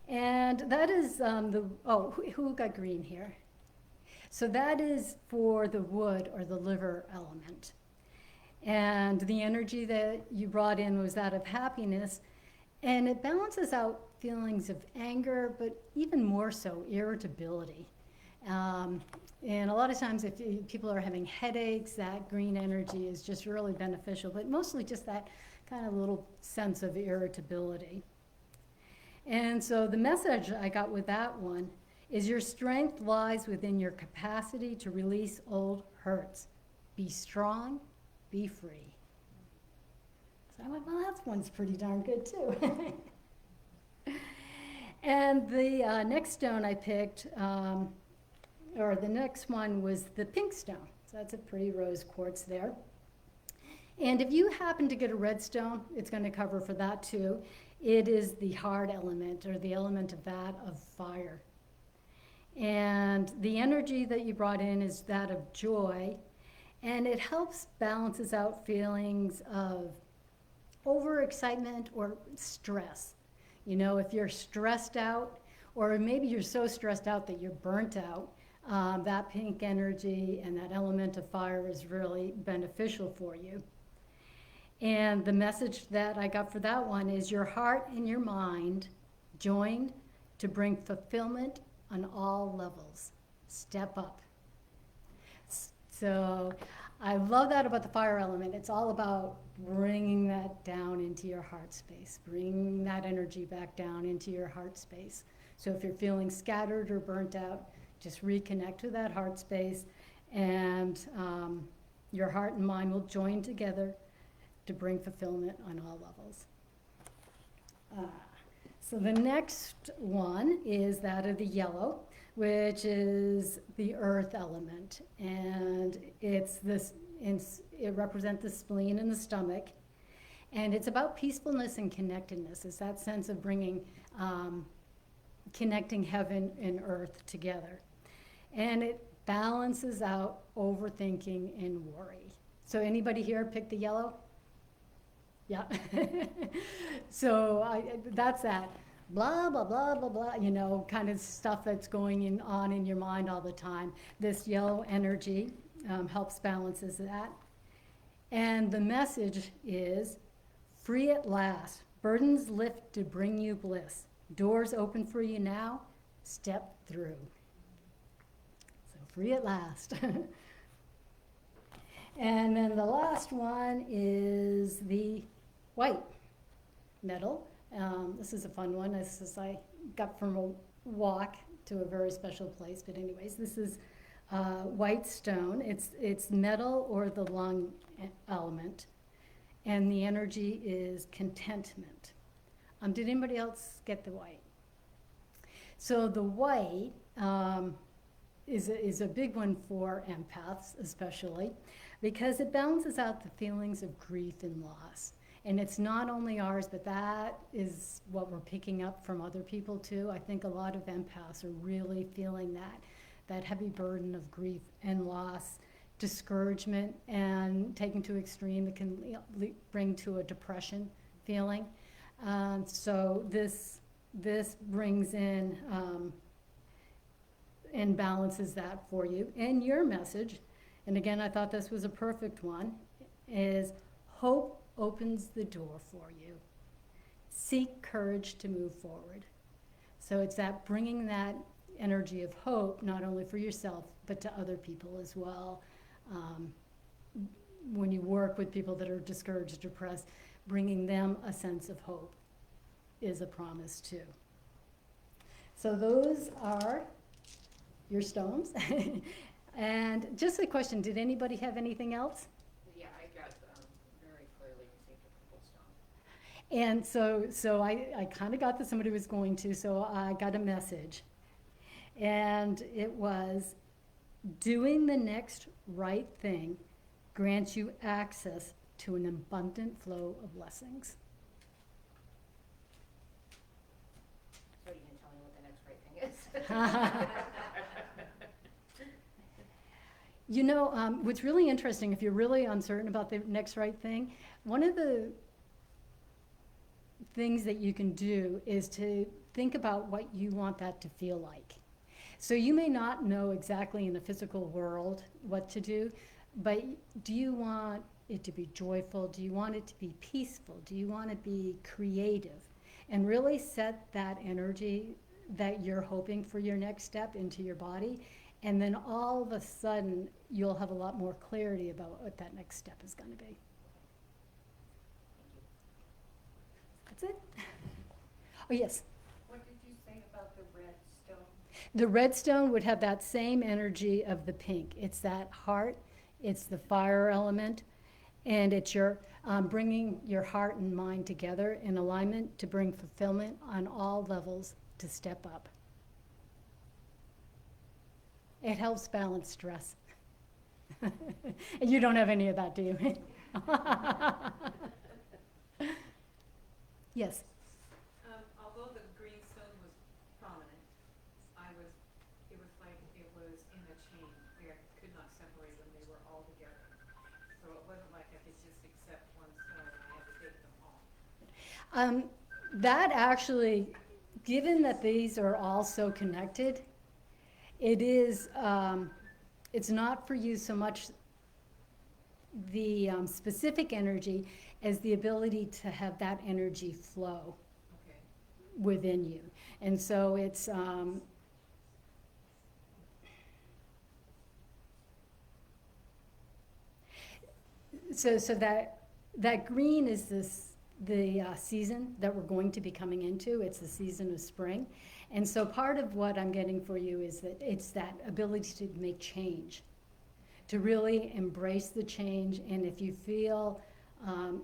Speaker 6: And that is who got green here? So that is for the wood or the liver element. And the energy that you brought in was that of happiness. And it balances out feelings of anger, but even more so, irritability. And a lot of times if people are having headaches, that green energy is just really beneficial, but mostly just that kind of little sense of irritability. And so the message I got with that one is your strength lies within your capacity to release old hurts. Be strong, be free. So I went, well, that one's pretty darn good too. And the next stone I picked, or the next one was the pink stone. So that's a pretty rose quartz there. And if you happen to get a red stone, it's going to cover for that too. It is the hard element, or the element of that of fire. And the energy that you brought in is that of joy, and it helps balances out feelings of overexcitement or stress. You know, if you're stressed out, or maybe you're so stressed out that you're burnt out, that pink energy and that element of fire is really beneficial for you. And the message that I got for that one is your heart and your mind joined to bring fulfillment on all levels. Step up. So I love that about the fire element. It's all about bringing that down into your heart space, bringing that energy back down into your heart space. So if you're feeling scattered or burnt out, just reconnect with that heart space, and your heart and mind will join together to bring fulfillment on all levels. So the next one is that of the yellow, which is the earth element, and it represents the spleen and the stomach, and it's about peacefulness and connectedness. It's that sense of bringing, connecting heaven and earth together, and it balances out overthinking and worry. So anybody here pick the yellow? Yeah. So that's that blah, blah, blah, blah, blah, you know, kind of stuff that's going on in your mind all the time. This yellow energy helps balances that. And the message is, free at last. Burdens lift to bring you bliss. Doors open for you now. Step through. So free at last. And then the last one is the white metal. This is a fun one. This is I got from a walk to a very special place. But anyways, this is white stone. It's metal or the lung element, and the energy is contentment. Did anybody else get the white? So the white is a big one for empaths, especially, because it balances out the feelings of grief and loss. And it's not only ours, but that is what we're picking up from other people too. I think a lot of empaths are really feeling that heavy burden of grief and loss, discouragement, and taken to extreme, it can bring to a depression feeling. So this brings in and balances that for you. And your message, and again, I thought this was a perfect one, is hope opens the door for you. Seek courage to move forward. So it's that bringing that energy of hope, not only for yourself, but to other people as well. When you work with people that are discouraged, depressed, bringing them a sense of hope is a promise too. So those are your stones. And just a question, did anybody have anything else?
Speaker 2: Yeah, I got very clearly received a purple stone.
Speaker 6: And so I kind of got that somebody was going to, so I got a message. And it was, doing the next right thing grants you access to an abundant flow of blessings.
Speaker 2: So you can tell me what the next right thing is.
Speaker 6: You know, what's really interesting, if you're really uncertain about the next right thing, one of the things that you can do is to think about what you want that to feel like. So you may not know exactly in the physical world what to do, but do you want it to be joyful? Do you want it to be peaceful? Do you want to be creative? And really set that energy that you're hoping for your next step into your body. And then all of a sudden, you'll have a lot more clarity about what that next step is going to be. That's it. Oh, yes.
Speaker 5: What did you say about the red stone?
Speaker 6: The red stone would have that same energy of the pink. It's that heart, it's the fire element, and it's your bringing your heart and mind together in alignment to bring fulfillment on all levels to step up. It helps balance stress. And you don't have any of that, do you? Yes.
Speaker 7: Although the green stone was prominent, it was like it was in a chain. Like I could not separate them. They were all together. So it wasn't like I could just accept one stone and I had to take them all.
Speaker 6: That actually, given that these are all so connected, it is, it's not for you so much the specific energy as the ability to have that energy flow
Speaker 7: Okay.
Speaker 6: within you. And so it's, so that green is the season that we're going to be coming into. It's the season of spring. And so part of what I'm getting for you is that it's that ability to make change, to really embrace the change. And if you feel,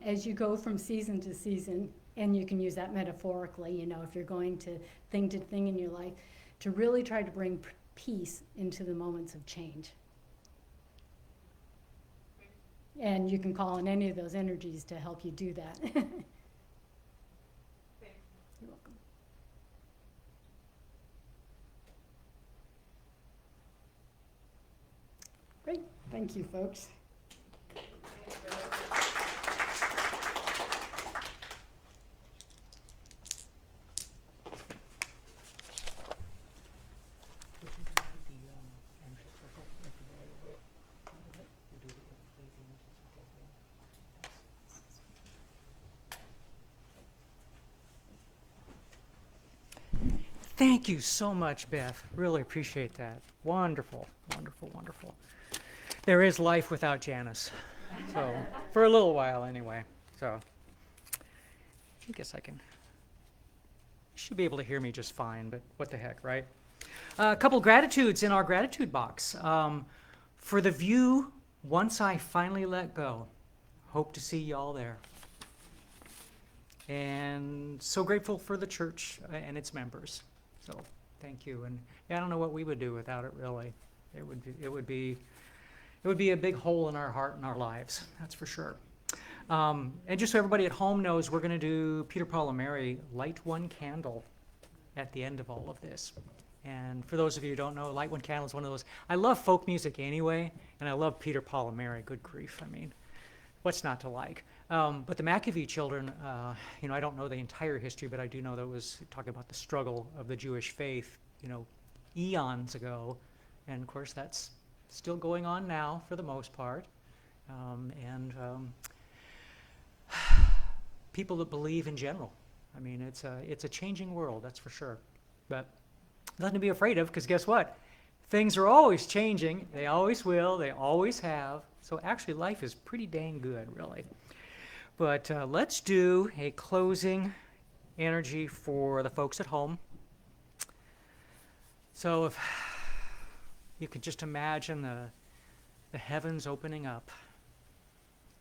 Speaker 6: as you go from season to season, and you can use that metaphorically, you know, if you're going to thing in your life, to really try to bring peace into the moments of change. And you can call on any of those energies to help you do that. You're welcome. Great. Thank you, folks.
Speaker 1: Thank you so much, Beth. Really appreciate that. Wonderful, wonderful, wonderful. There is life without Janice. So, for a little while anyway. So, I guess I can. You should be able to hear me just fine, but what the heck, right? A couple gratitudes in our gratitude box. For the view, once I finally let go. Hope to see y'all there. And so grateful for the church and its members. So thank you. And yeah, I don't know what we would do without it, really. It would be a big hole in our heart and our lives, that's for sure. And just so everybody at home knows, we're going to do Peter, Paul, and Mary, light one candle at the end of all of this. And for those of you who don't know, light one candle is one of those. I love folk music anyway, and I love Peter, Paul, and Mary. Good grief, I mean, what's not to like? But the McAfee children, I don't know the entire history, but I do know that it was talking about the struggle of the Jewish faith, eons ago. And of course, that's still going on now for the most part. People that believe in general. I mean, it's a changing world, that's for sure. But nothing to be afraid of, because guess what? Things are always changing. They always will. They always have. So actually, life is pretty dang good, really. But let's do a closing energy for the folks at home. So if you could just imagine the heavens opening up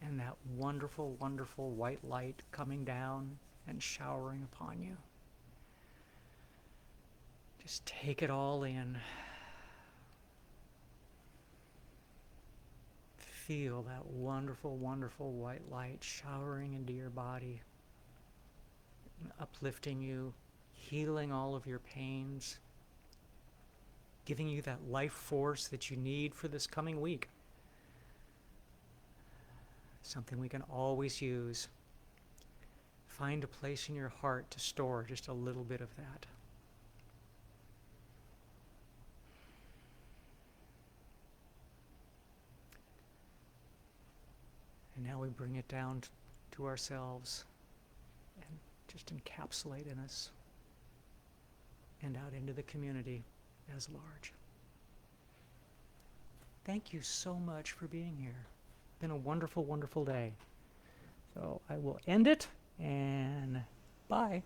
Speaker 1: and that wonderful, wonderful white light coming down and showering upon you. Just take it all in. Feel that wonderful, wonderful white light showering into your body, uplifting you, healing all of your pains, giving you that life force that you need for this coming week. Something we can always use. Find a place in your heart to store just a little bit of that. And now we bring it down to ourselves and just encapsulate in us and out into the community as large. Thank you so much for being here. It's been a wonderful, wonderful day. So I will end it, and bye.